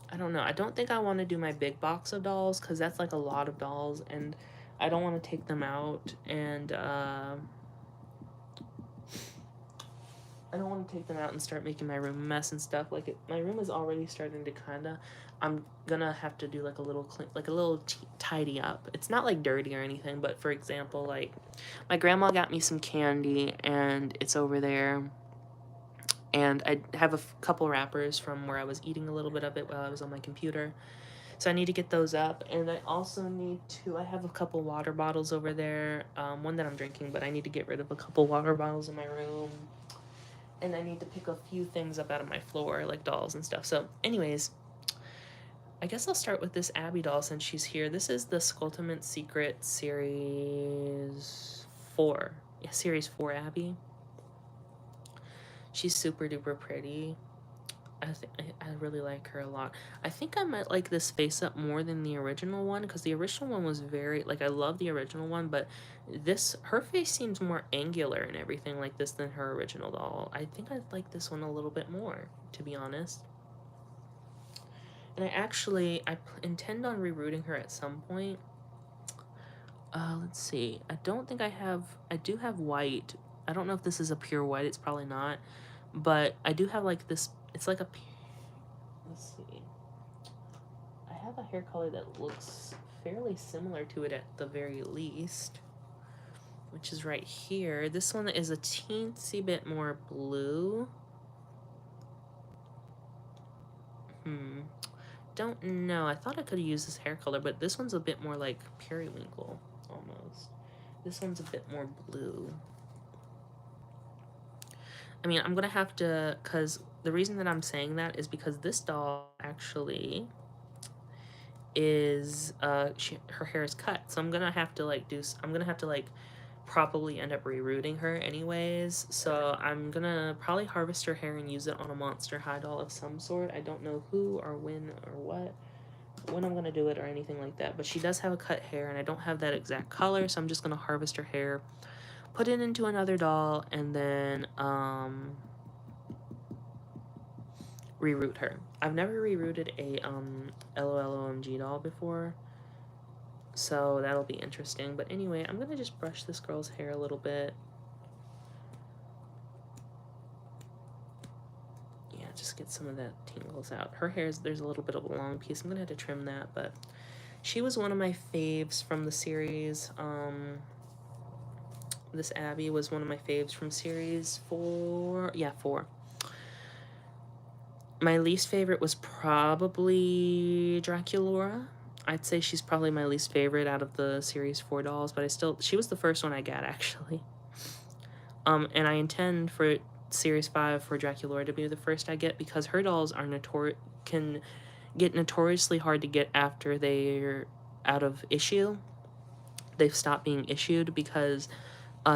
Speaker 1: I don't know. I don't think I want to do my big box of dolls, because that's like a lot of dolls, and I don't want to take them out, and I don't want to take them out and start making my room a mess and stuff. Like, my room is already starting to kinda, I'm gonna have to do like a little tidy up. It's not like dirty or anything, but for example, like my grandma got me some candy and it's over there. And I have a couple wrappers from where I was eating a little bit of it while I was on my computer. So I need to get those up. And I also I have a couple water bottles over there. One that I'm drinking, but I need to get rid of a couple water bottles in my room. And I need to pick a few things up out of my floor, like dolls and stuff. So anyways, I guess I'll start with this Abby doll since she's here. This is the Skulltimate Secret Series 4. Yeah, Series 4 Abby. She's super duper pretty. I really like her a lot. I think I might like this face up more than the original one, because the original one was very, like, I love the original one, but her face seems more angular and everything like this than her original doll. I think I like this one a little bit more, to be honest. And I intend on rerouting her at some point. Let's see. I do have white. I don't know if this is a pure white, it's probably not. But I do have like this, it's like a, let's see. I have a hair color that looks fairly similar to it at the very least, which is right here. This one is a teensy bit more blue. Don't know. I thought I could use this hair color, but this one's a bit more like periwinkle, almost. This one's a bit more blue. I mean, I'm gonna have to, because the reason that I'm saying that is because this doll actually is, her hair is cut. So I'm gonna have to, like, I'm gonna have to, like, probably end up rerooting her anyways. So I'm gonna probably harvest her hair and use it on a Monster High doll of some sort. I don't know who or when or what, when I'm gonna do it or anything like that, but she does have a cut hair and I don't have that exact color, so I'm just gonna harvest her hair, put it into another doll, and then reroot her. I've never rerooted a LOLOMG doll before, so that'll be interesting. But anyway, I'm gonna just brush this girl's hair a little bit. Yeah, just get some of that tingles out. Her hair's, there's a little bit of a long piece. I'm gonna have to trim that, but she was one of my faves from the series. This Abby was one of my faves from series 4. Yeah, 4. My least favorite was probably Draculaura. I'd say she's probably my least favorite out of the series 4 dolls, but she was the first one I got, actually. And I intend for series 5 for Draculaura to be the first I get, because her dolls are can get notoriously hard to get after they're out of issue. They've stopped being issued because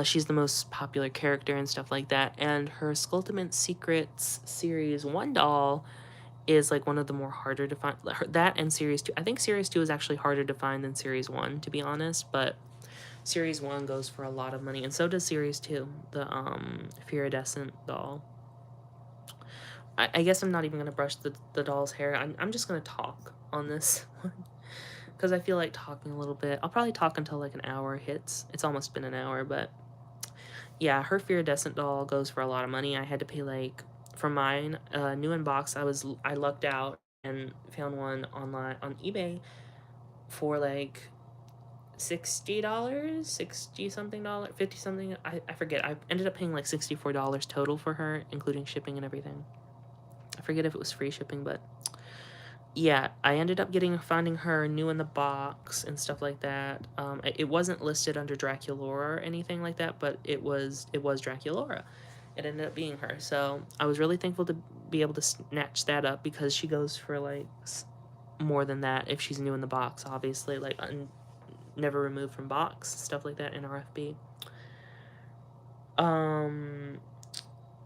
Speaker 1: she's the most popular character and stuff like that. And her Skulltimate Secrets Series 1 doll is like one of the more harder to find. That and Series 2. I think Series 2 is actually harder to find than Series 1, to be honest. But Series 1 goes for a lot of money. And so does Series 2, the Iridescent doll. I guess I'm not even going to brush the doll's hair. I'm just going to talk on this one, because I feel like talking a little bit. I'll probably talk until like an hour hits. It's almost been an hour, but yeah, her Iridescent doll goes for a lot of money. I had to pay, like, for mine, new in box, I lucked out and found one online on eBay for like $60, 60 something dollars, 50 something. I forget. I ended up paying like $64 total for her, including shipping and everything. I forget if it was free shipping, but yeah, I ended up finding her new in the box and stuff like that. It wasn't listed under Draculaura or anything like that, but it was Draculaura. It ended up being her, so I was really thankful to be able to snatch that up, because she goes for like more than that if she's new in the box, obviously, like never removed from box, stuff like that in RFB.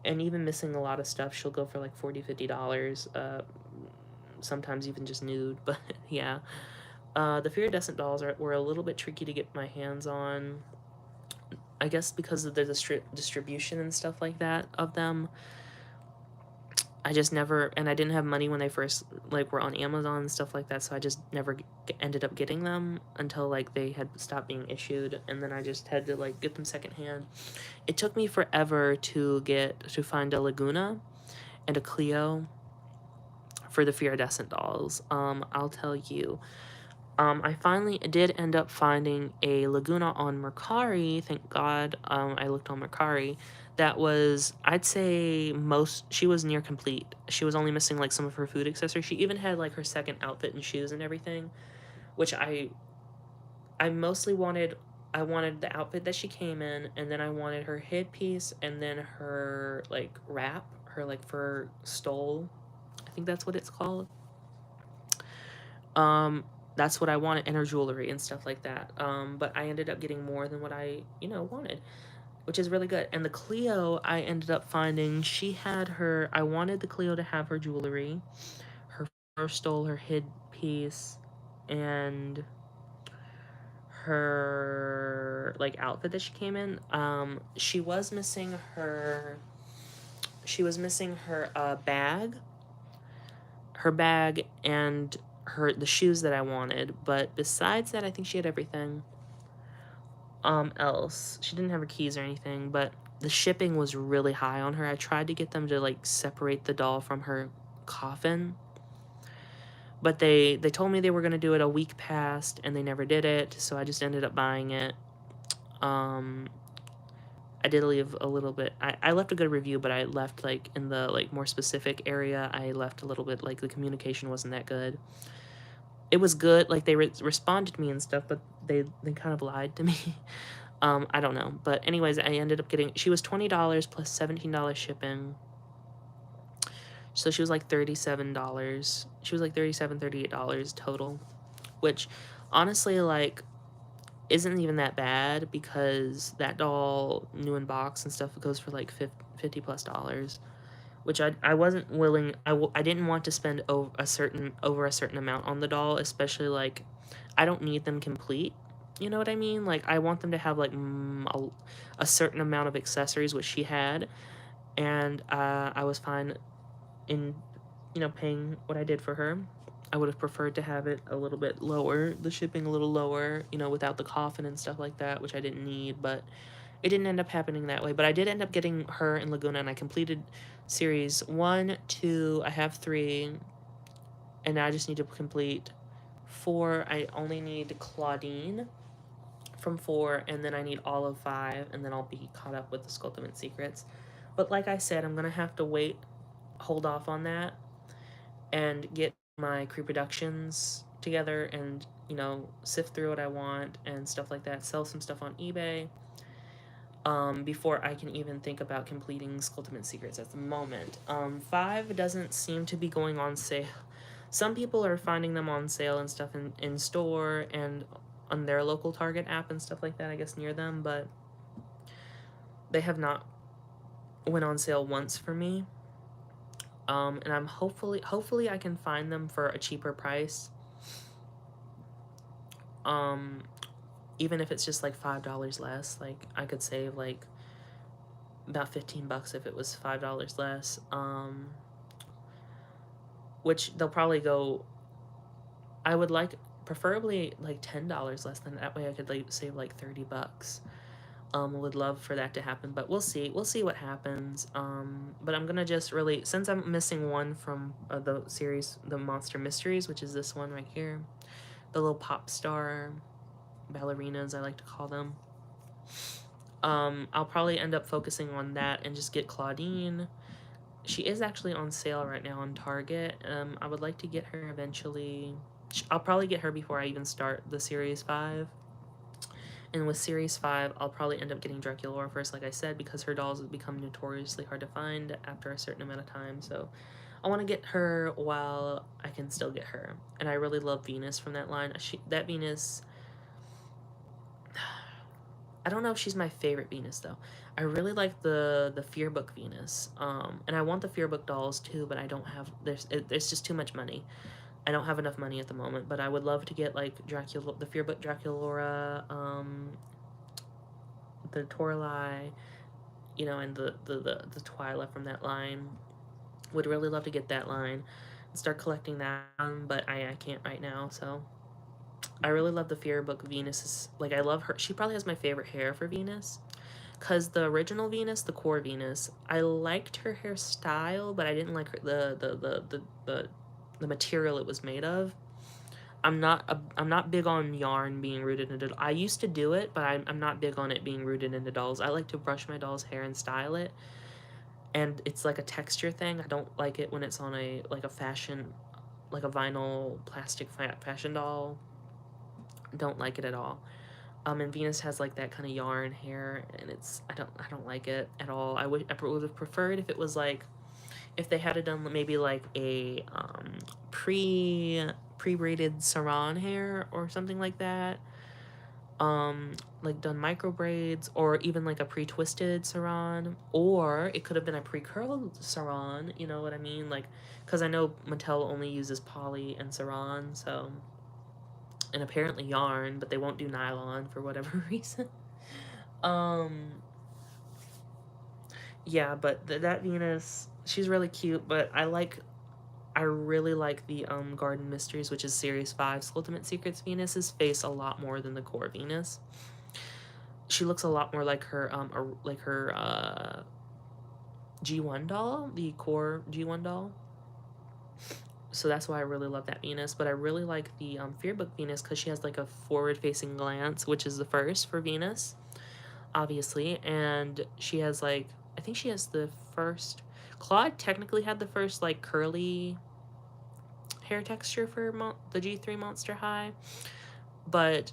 Speaker 1: And even missing a lot of stuff, she'll go for like $40-50. Sometimes even just nude, but yeah. The Iridescent dolls were a little bit tricky to get my hands on. I guess because of the distribution and stuff like that of them. I just never, and I didn't have money when they first, like, were on Amazon and stuff like that, so I just never ended up getting them until, like, they had stopped being issued, and then I just had to, like, get them secondhand. It took me forever to find a Laguna and a Cleo for the Iridescent dolls. I'll tell you. I finally did end up finding a Laguna on Mercari. Thank God, I looked on Mercari. That was, I'd say, she was near complete. She was only missing, like, some of her food accessories. She even had, like, her second outfit and shoes and everything, which I mostly wanted. I wanted the outfit that she came in, and then I wanted her headpiece, and then her, like, wrap, her, like, fur stole. I think that's what it's called. That's what I wanted, and her jewelry and stuff like that. But I ended up getting more than what I, wanted, which is really good. And the Cleo, I ended up finding, I wanted the Cleo to have her jewelry, her fur stole, her headpiece, and her, like, outfit that she came in. She was missing her bag, and the shoes that I wanted, but besides that, I think she had everything. Else. She didn't have her keys or anything, but the shipping was really high on her. I tried to get them to like separate the doll from her coffin, but they told me they were going to do it a week past and they never did it, so I just ended up buying it. um I did leave a little bit. I left a good review, but I left like in the like more specific area, I left a little bit like the communication wasn't that good. It was good, like they responded to me and stuff, but they kind of lied to me. I don't know, but anyways, I ended up getting, she was $20 plus $17 shipping, so she was like $37. She was like $38 total, which honestly, like, isn't even that bad because that doll, new in box and stuff, goes for like $50 plus dollars, which I wasn't willing. I didn't want to spend over a certain amount on the doll, especially like I don't need them complete. You know what I mean? Like I want them to have like a certain amount of accessories, which she had, and I was fine in, you know, paying what I did for her. I would have preferred to have it a little bit lower, the shipping a little lower, you know, without the coffin and stuff like that, which I didn't need, but it didn't end up happening that way. But I did end up getting her in Laguna, and I completed series 1, 2, I have 3, and now I just need to complete 4. I only need Claudine from 4, and then I need all of 5, and then I'll be caught up with the Skulltimate Secrets. But like I said, I'm going to have to hold off on that, and get my pre-productions together and, you know, sift through what I want and stuff like that, sell some stuff on eBay, before I can even think about completing Skulltimate Secrets at the moment. 5 doesn't seem to be going on sale. Some people are finding them on sale and stuff in store and on their local Target app and stuff like that, I guess, near them, but they have not went on sale once for me. And I'm hopefully I can find them for a cheaper price. Even if it's just like $5 less, like I could save like about $15 if it was $5 less. Which they'll probably go, I would like preferably like $10 less than that way I could like save like $30. Would love for that to happen, but we'll see what happens. But I'm gonna just really, since I'm missing one from the series, the Monster Mysteries, which is this one right here, the little pop star ballerinas, I like to call them. I'll probably end up focusing on that and just get Claudine. She is actually on sale right now on Target. I would like to get her eventually. I'll probably get her before I even start the Series 5. And with Series 5, I'll probably end up getting Draculaura first, like I said, because her dolls have become notoriously hard to find after a certain amount of time. So I want to get her while I can still get her. And I really love Venus from that line. That Venus, I don't know if she's my favorite Venus, though. I really like the Fear Book Venus. And I want the Fear Book dolls, too, but I don't have... There's just too much money. I don't have enough money at the moment, but I would love to get, like, the Fear Book Draculaura, the Toralei, you know, and the Twyla from that line. Would really love to get that line and start collecting that, but I can't right now, so... I really love the Fear Book Venus. Like, I love her. She probably has my favorite hair for Venus. Because the original Venus, the core Venus, I liked her hairstyle, but I didn't like her, the material it was made of. I'm not big on yarn being rooted into... I used to do it, but I'm not big on it being rooted into dolls. I like to brush my doll's hair and style it. And it's like a texture thing. I don't like it when it's on a fashion, like a vinyl plastic fashion doll. Don't like it at all. And Venus has like that kind of yarn hair, and I don't like it at all. I would have preferred if it was like, if they had done maybe like a pre-braided sarong hair or something like that. Like done micro braids, or even like a pre-twisted sarong, or it could have been a pre-curled sarong, you know what I mean? Like, because I know Mattel only uses poly and sarong, so, and apparently yarn, but they won't do nylon for whatever reason. Yeah, but that Venus, she's really cute, but I really like the Garden Mysteries, which is Series 5's Ultimate Secrets Venus's face a lot more than the core Venus. she looks a lot more like her G1 doll, the core G1 doll. So that's why I really love that Venus. But I really like the Fear Book Venus because she has like a forward-facing glance, which is the first for Venus, obviously. And she has like, I think she has the first. Claude technically had the first like curly hair texture for the G3 Monster High, but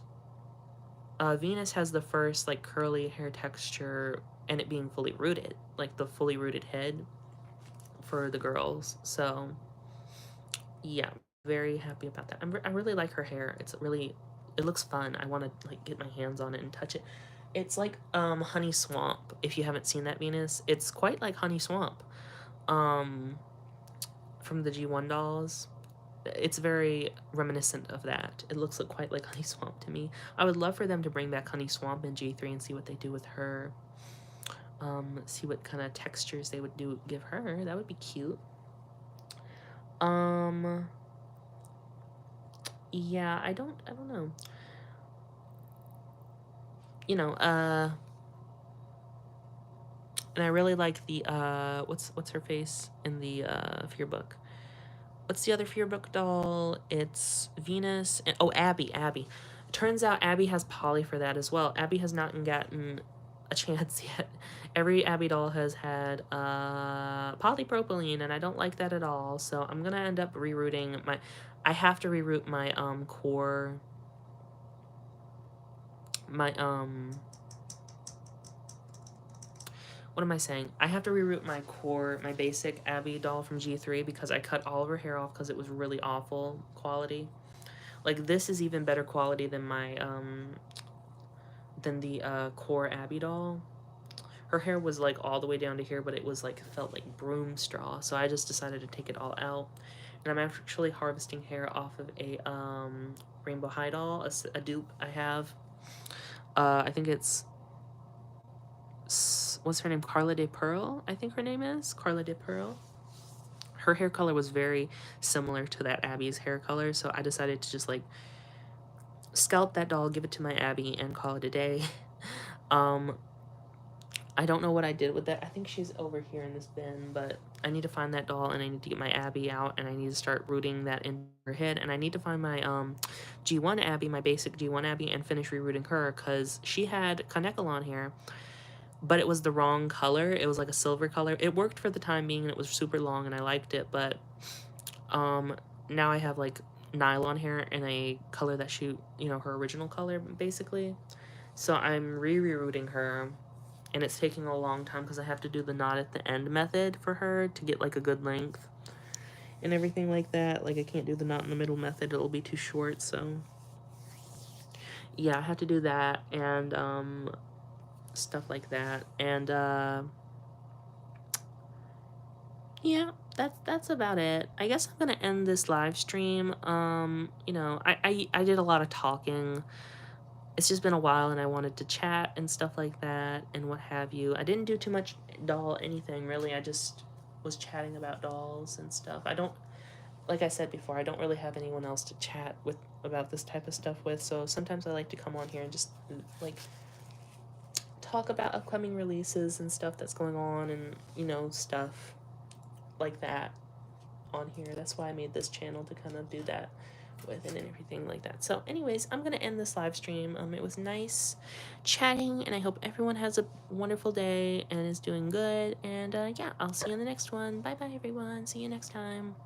Speaker 1: Venus has the first like curly hair texture and it being fully rooted, like the fully rooted head for the girls. So yeah, very happy about that. I really like her hair. It looks fun. I want to like get my hands on it and touch it. It's like Honey Swamp. If you haven't seen that Venus, it's quite like Honey Swamp um from the G1 dolls. It's very reminiscent of that. It looks quite like Honey Swamp to me. I would love for them to bring back Honey Swamp in G3 and see what they do with her. See what kind of textures they would give her. That would be cute. Yeah, I don't know. You know, and I really like the what's her face in the Fear Book. What's the other Fear Book doll? It's Venus and Abby. Turns out Abby has poly for that as well. Abby has not gotten a chance yet. Every Abby doll has had polypropylene, and I don't like that at all. So I'm gonna end up rerouting my. I have to reroute my core. My What am I saying? I have to reroute my core, my basic Abby doll from G3 because I cut all of her hair off because it was really awful quality. Like, this is even better quality than my, than the, core Abby doll. Her hair was, like, all the way down to here, but it was, like, felt like broom straw, so I just decided to take it all out. And I'm actually harvesting hair off of a, Rainbow High doll, a dupe I have. I think it's what's her name? Carla de Pearl, I think her name is. Carla de Pearl. Her hair color was very similar to that Abby's hair color, so I decided to just like scalp that doll, give it to my Abby, and call it a day. I don't know what I did with that. I think she's over here in this bin, but I need to find that doll and I need to get my Abby out and I need to start rooting that in her head. And I need to find my G1 Abby, my basic G1 Abby, and finish rerouting her because she had Kanekalon hair, but it was the wrong color. It was like a silver color. It worked for the time being and it was super long and I liked it, but now I have like nylon hair in a color that she, you know, her original color basically. So I'm rerouting her and it's taking a long time because I have to do the knot at the end method for her to get like a good length and everything like that. Like I can't do the knot in the middle method, it'll be too short. So yeah, I have to do that and stuff like that. And yeah, that's about it. I guess I'm gonna end this live stream. You know, I did a lot of talking. It's just been a while and I wanted to chat and stuff like that and what have you. I didn't do too much doll anything really. I just was chatting about dolls and stuff. I don't, like I said before, I don't really have anyone else to chat with about this type of stuff with. So sometimes I like to come on here and just like talk about upcoming releases and stuff that's going on and, you know, stuff like that on here. That's why I made this channel, to kind of do that with it and everything like that. So anyways, I'm gonna end this live stream. It was nice chatting and I hope everyone has a wonderful day and is doing good, and yeah, I'll see you in the next one. Bye bye everyone, see you next time.